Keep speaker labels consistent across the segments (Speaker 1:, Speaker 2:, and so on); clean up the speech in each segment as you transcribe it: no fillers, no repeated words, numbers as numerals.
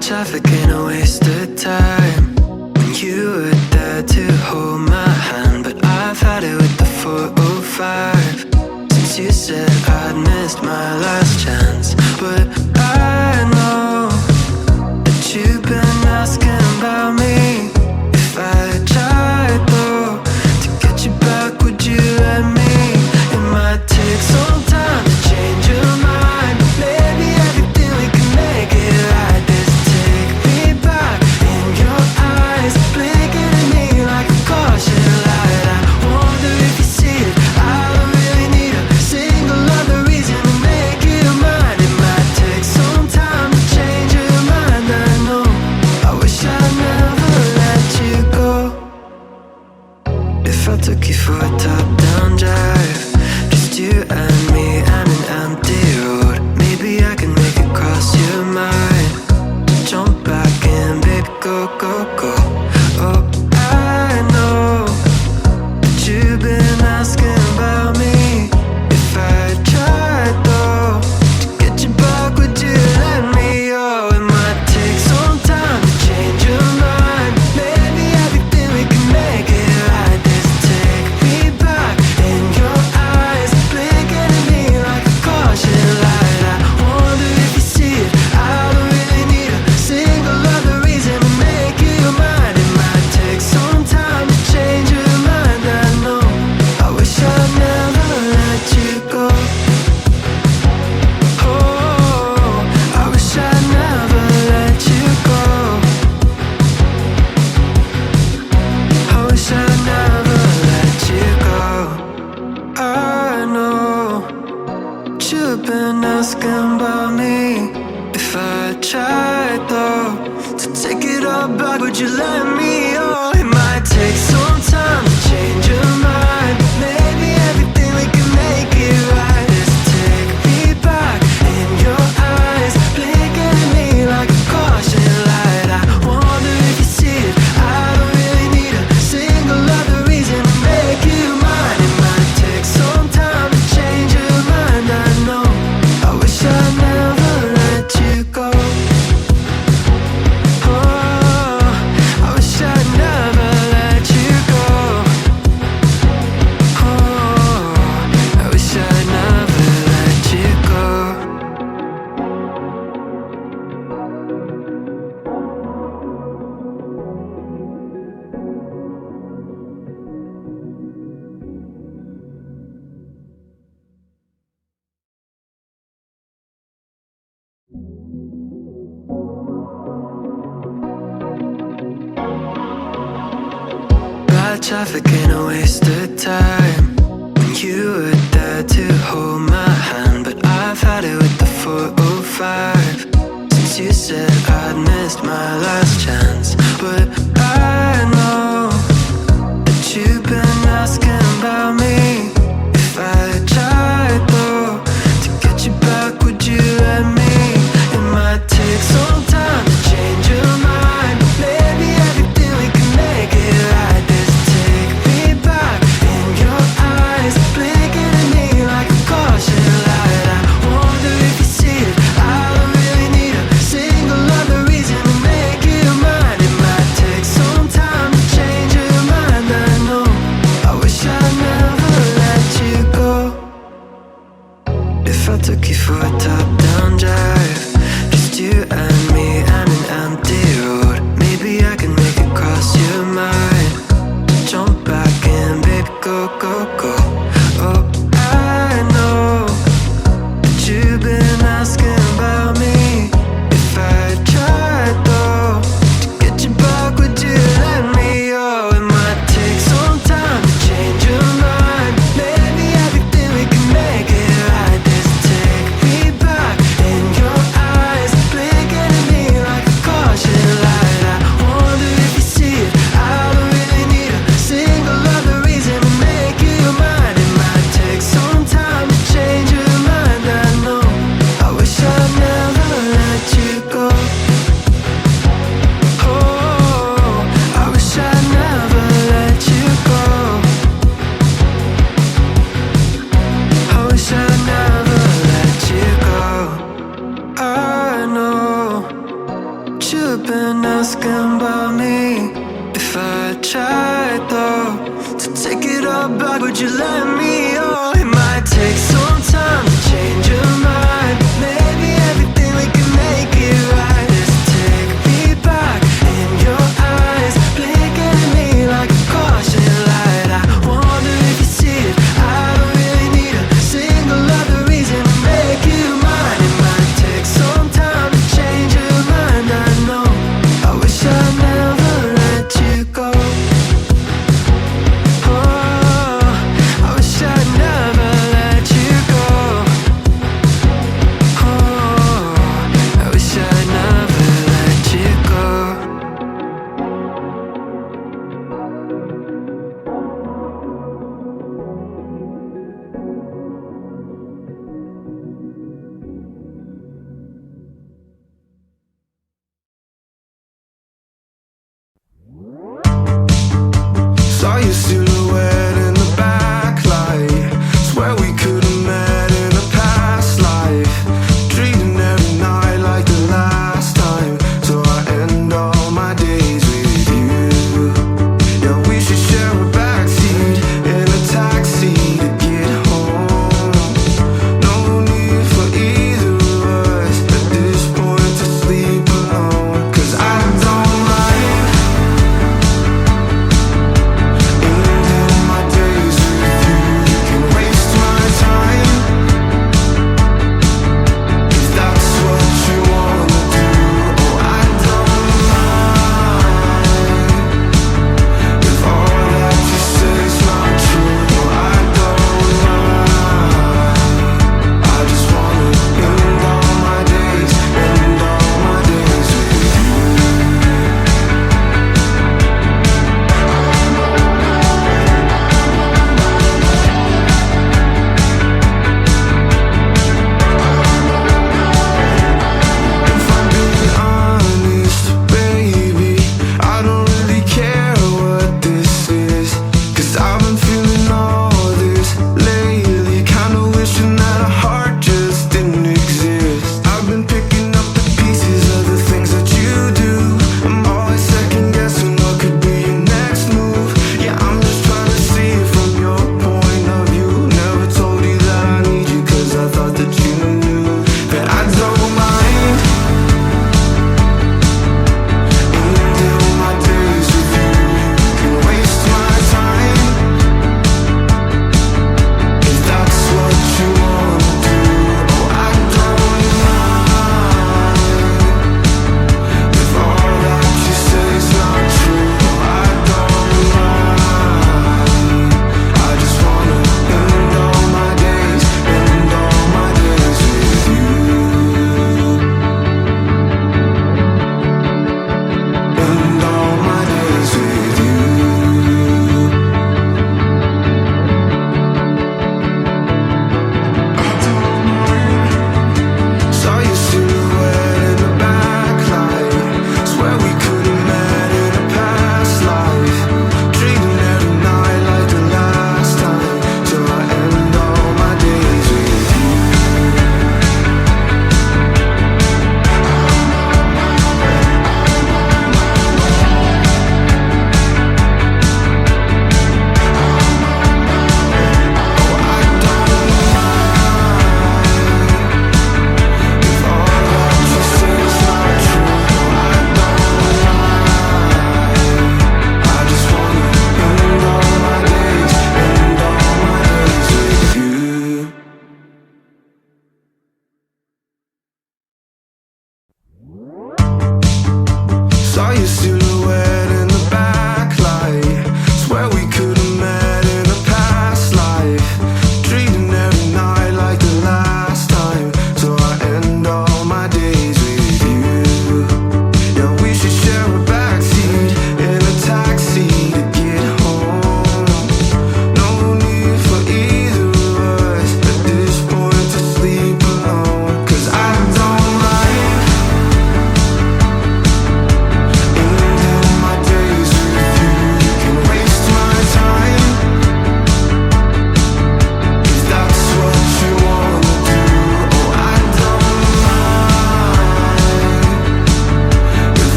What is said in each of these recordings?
Speaker 1: traffic ain't a waste of time when you were there to hold my hand, but I've had it with the 405 since you said I'd missed my last chance. But I know that you've been asking about me. If I tried though to get you back, would you let me? It might take some time to change your mind, but maybe everything we can make it right. This take me back in your eyes, blinking at me like a caution light. I wonder if you see it. I don't really need a single other reason to make you mine. It might take some time to change your mind. I know, I wish I never let you go. If I took you for a top-down drive, just you and me and an empty road, maybe I can make it cross your mind. Jump back in, baby, go, go, go. Oh, I know that you've been asking about me. If I tried though to get you back, would you let me? Oh, it might take some time to change your mind. Maybe everything we can make it right. This take me back in your eyes, blinking at me like a caution light. I wonder if you see it. I don't really need a single other reason to make you mine. It might take some time to change your mind. I know, I wish I'd never let you go. Oh, I wish I'd never let you go. I wish I'd never let you go. I know you've been asking about me. If I tried though to take it all back, would you let me? Oh, it might take some time to change your mind, but maybe everything we can make it right. Just take me back in your eyes, blinking at me like a caution light. I wonder if you see it. I don't really need a single other reason to make you mine. It might take some time to change your mind. I know, I wish I'd never let you go. Oh, I wish I'd never let you go. Oh, I wish I'd never let you go. Bad traffic ain't a waste of time when you were there to hold my hand, but I've had it with the 405 since you said I'd missed my last chance. But I know that you've been asking about me. If I tried though to get you back, would you let me? It might take some time to change your mind, but maybe everything we can make it right. This take me back in your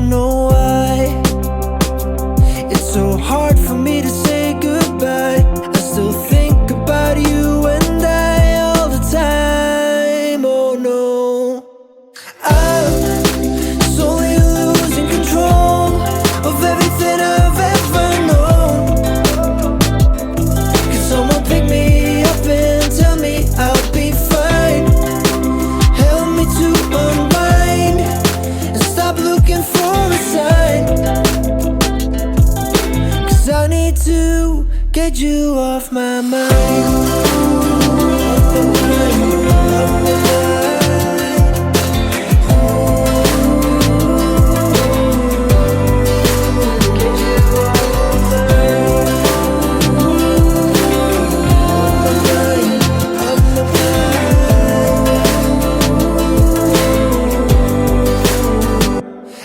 Speaker 1: don't know why it's so hard for me to say goodbye. I still think about you and I all the time. Oh no, I'm slowly losing control of everything I've ever known. Could someone pick me up and tell me I'll be fine? Help me to unwind and stop looking for a sign. 'Cause I need to get you off my mind.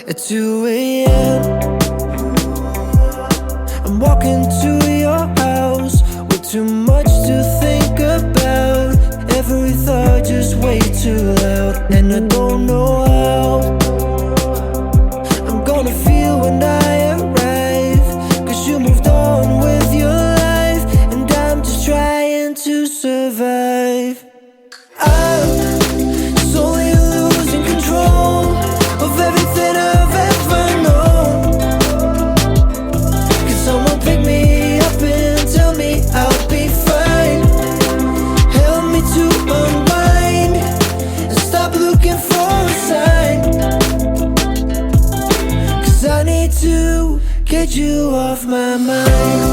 Speaker 1: At 2 a.m. I'm walking to your house with too much to think about. Every thought just way too loud, and I don't know how I'm gonna feel when I arrive. 'Cause you moved on with your life, and I'm just trying to survive. I'm slowly losing control of everything I've ever known. Could someone pick me up and tell me I'll be fine? Help me to unwind and stop looking for a sign. 'Cause I need to get you off my mind.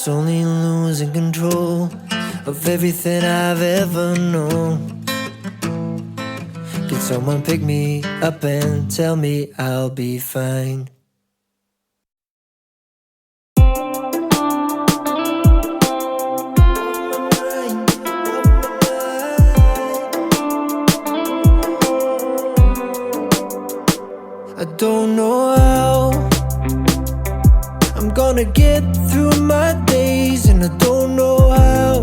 Speaker 1: Slowly losing control of everything I've ever known. Can someone pick me up and tell me I'll be fine? I don't know how I'm gonna get through my days, and I don't know how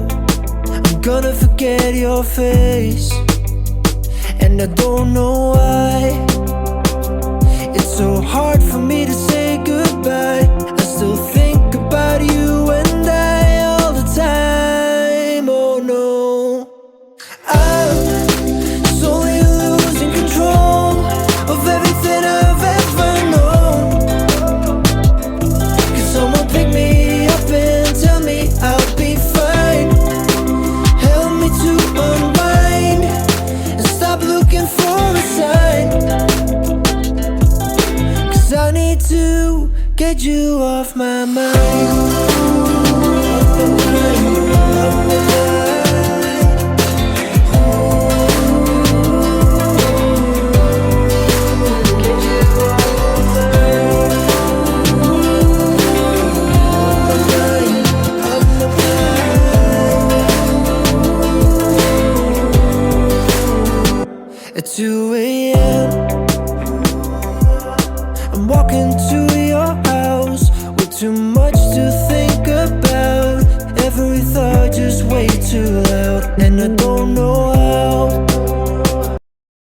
Speaker 1: I'm gonna forget your face. And I don't know why it's so hard for me to say goodbye. I still think about you and I all the time. Oh no, I'm slowly losing control of everything I've ever known. Could someone pick me up and tell me I'll be fine? Help me to unwind and stop looking for a sign. 'Cause I need to get you off my mind. At 2 a.m. I'm walking to your house with too much to think about. Every thought just way too loud, and I don't know how